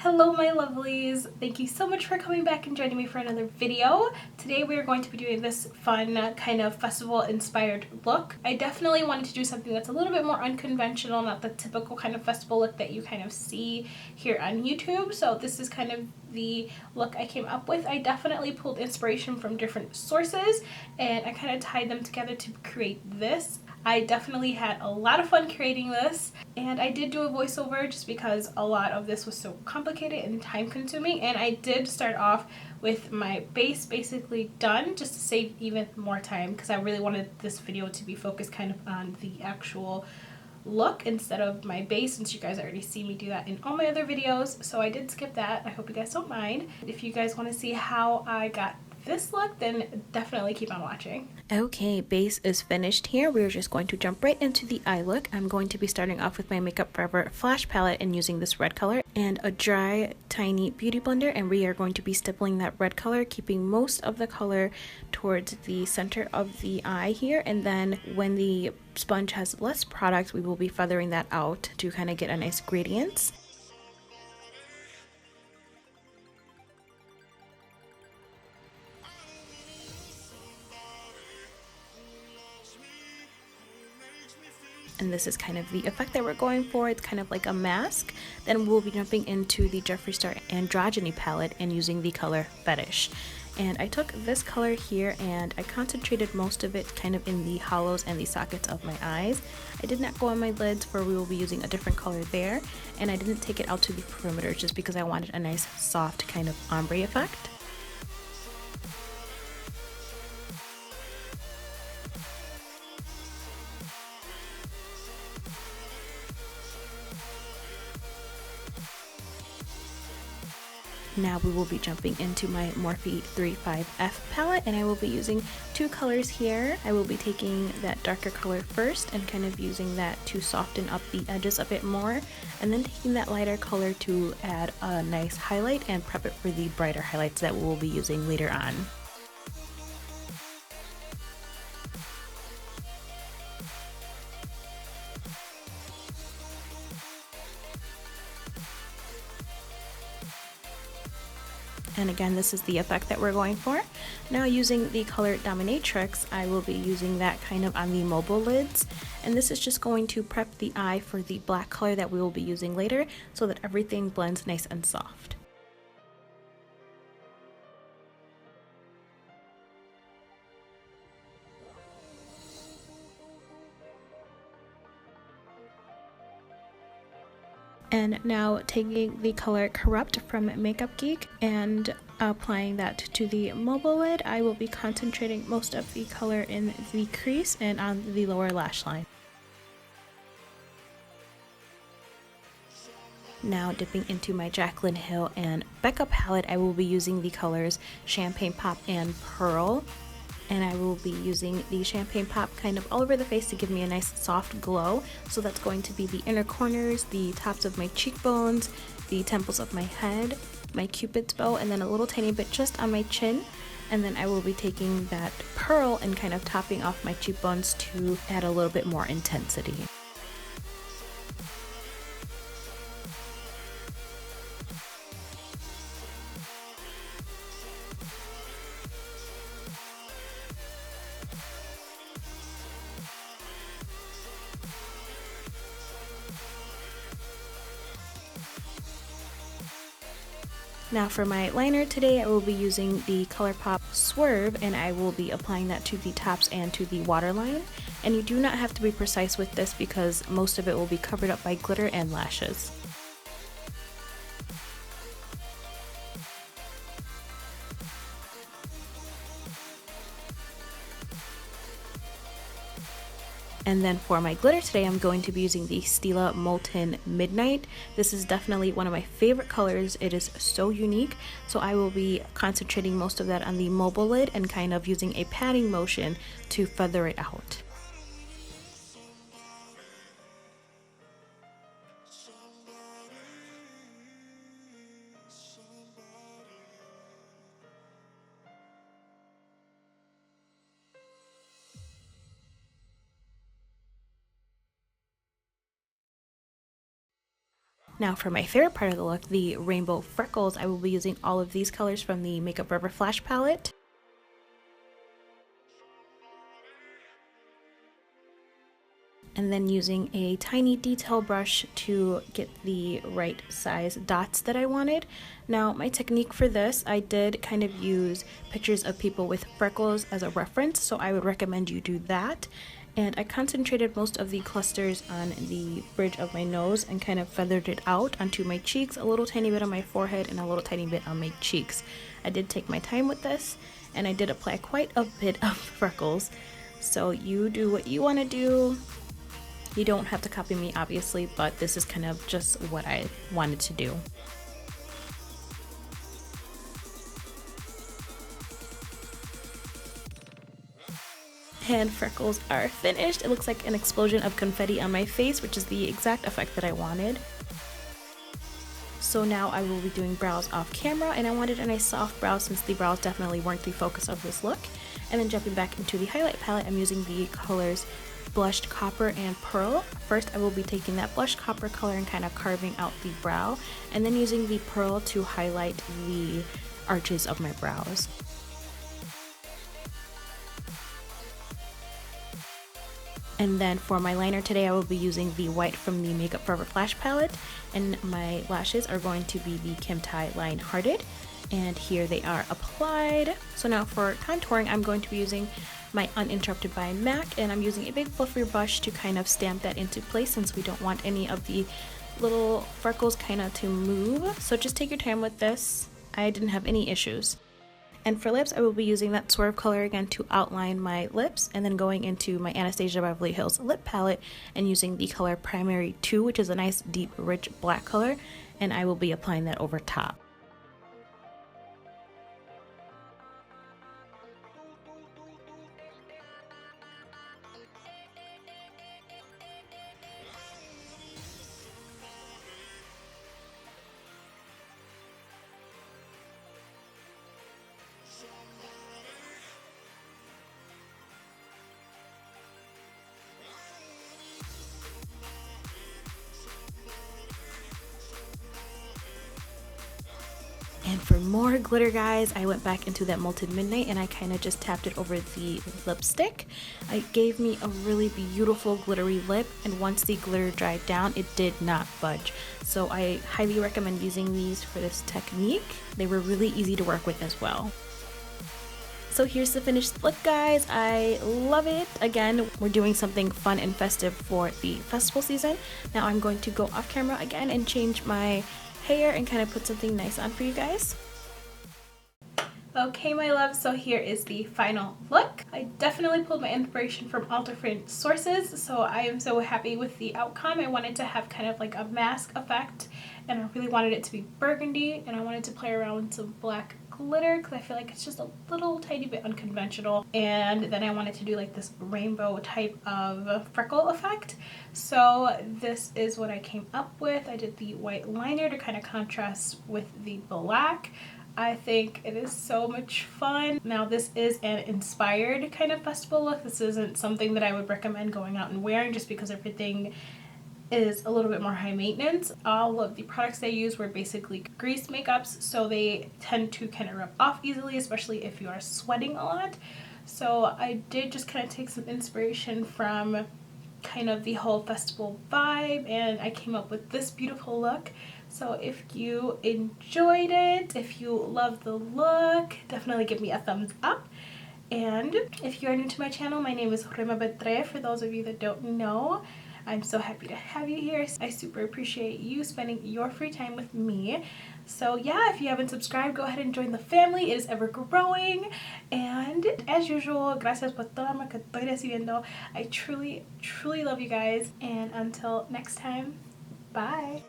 Hello my lovelies! Thank you so much for coming back and joining me for another video. Today we are going to be doing this fun kind of festival inspired look. I definitely wanted to do something that's a little bit more unconventional, not the typical kind of festival look that you kind of see here on YouTube. So this is kind of the look I came up with. I definitely pulled inspiration from different sources and I kind of tied them together to create this. I definitely had a lot of fun creating this, and I did do a voiceover just because a lot of this was so complicated and time consuming, and I did start off with my base basically done just to save even more time because I really wanted this video to be focused kind of on the actual look instead of my base, since you guys already see me do that in all my other videos. So I did skip that. I hope you guys don't mind. If you guys want to see how I got this look, then definitely keep on watching. Okay, base is finished here. We're just going to jump right into the eye look. I'm going to be starting off with my Makeup Forever Flash palette and using this red color and a dry tiny beauty blender, and we are going to be stippling that red color, keeping most of the color towards the center of the eye here, and then when the sponge has less product we will be feathering that out to kind of get a nice gradient. And this is kind of the effect that we're going for. It's kind of like a mask. Then we'll be jumping into the Jeffree Star Androgyny palette and using the color Fetish. And I took this color here and I concentrated most of it kind of in the hollows and the sockets of my eyes. I did not go on my lids, for we will be using a different color there. And I didn't take it out to the perimeter just because I wanted a nice soft kind of ombre effect. Now we will be jumping into my Morphe 35F palette, and I will be using two colors here. I will be taking that darker color first and kind of using that to soften up the edges a bit more, and then taking that lighter color to add a nice highlight and prep it for the brighter highlights that we will be using later on. And again, this is the effect that we're going for. Now using the color Dominatrix, I will be using that kind of on the mobile lids. And this is just going to prep the eye for the black color that we will be using later so that everything blends nice and soft. And now taking the color Corrupt from Makeup Geek and applying that to the mobile lid, I will be concentrating most of the color in the crease and on the lower lash line. Now dipping into my Jaclyn Hill and Becca palette, I will be using the colors Champagne Pop and Pearl. And I will be using the Champagne Pop kind of all over the face to give me a nice soft glow. So that's going to be the inner corners, the tops of my cheekbones, the temples of my head, my Cupid's bow, and then a little tiny bit just on my chin. And then I will be taking that pearl and kind of topping off my cheekbones to add a little bit more intensity. Now for my liner today, I will be using the ColourPop Swerve, and I will be applying that to the tops and to the waterline. And you do not have to be precise with this because most of it will be covered up by glitter and lashes. And then for my glitter today, I'm going to be using the Stila Molten Midnight. This is definitely one of my favorite colors. It is so unique. So I will be concentrating most of that on the mobile lid and kind of using a patting motion to feather it out. Now for my favorite part of the look, the rainbow freckles, I will be using all of these colors from the Makeup Forever Flash palette. And then using a tiny detail brush to get the right size dots that I wanted. Now my technique for this, I did kind of use pictures of people with freckles as a reference, so I would recommend you do that. And I concentrated most of the clusters on the bridge of my nose and kind of feathered it out onto my cheeks, a little tiny bit on my forehead and a little tiny bit on my cheeks. I did take my time with this, and I did apply quite a bit of freckles. So you do what you want to do. You don't have to copy me, obviously, but this is kind of just what I wanted to do. And freckles are finished. It looks like an explosion of confetti on my face, which is the exact effect that I wanted. So now I will be doing brows off camera, and I wanted a nice soft brow since the brows definitely weren't the focus of this look. And then jumping back into the highlight palette, I'm using the colors Blushed Copper and Pearl. First I will be taking that blushed copper color and kind of carving out the brow, and then using the pearl to highlight the arches of my brows. And then for my liner today, I will be using the white from the Makeup Forever Flash palette, and my lashes are going to be the Kim Tai Line Hearted, and here they are applied. So now for contouring, I'm going to be using my Uninterrupted by MAC, and I'm using a big fluffy brush to kind of stamp that into place since we don't want any of the little freckles kind of to move. So just take your time with this. I didn't have any issues. And for lips, I will be using that Swerve color again to outline my lips, and then going into my Anastasia Beverly Hills lip palette and using the color Primary 2, which is a nice deep rich black color, and I will be applying that over top. And for more glitter, guys, I went back into that Molten Midnight and I kind of just tapped it over the lipstick. It gave me a really beautiful glittery lip, and once the glitter dried down, it did not budge. So I highly recommend using these for this technique. They were really easy to work with as well. So here's the finished look, guys. I love it. Again, we're doing something fun and festive for the festival season. Now I'm going to go off camera again and change my hair and kind of put something nice on for you guys. Okay, my love, so here is the final look. I definitely pulled my inspiration from all different sources, so I am so happy with the outcome. I wanted to have kind of like a mask effect, and I really wanted it to be burgundy, and I wanted to play around with some black glitter because I feel like it's just a little tiny bit unconventional, and then I wanted to do like this rainbow type of freckle effect. So this is what I came up with. I did the white liner to kind of contrast with the black. I think it is so much fun. Now this is an inspired kind of festival look. This isn't something that I would recommend going out and wearing just because everything is a little bit more high maintenance. All of the products they use were basically grease makeups, so they tend to kind of rub off easily, especially if you are sweating a lot. So I did just kind of take some inspiration from kind of the whole festival vibe, and I came up with this beautiful look. So if you enjoyed it, if you love the look, definitely give me a thumbs up. And if you are new to my channel, my name is ROIMA. For those of you that don't know, I'm so happy to have you here. I super appreciate you spending your free time with me. So yeah, if you haven't subscribed, go ahead and join the family. It is ever growing. And as usual, gracias por todo lo que estoy recibiendo. I truly, truly love you guys. And until next time, bye.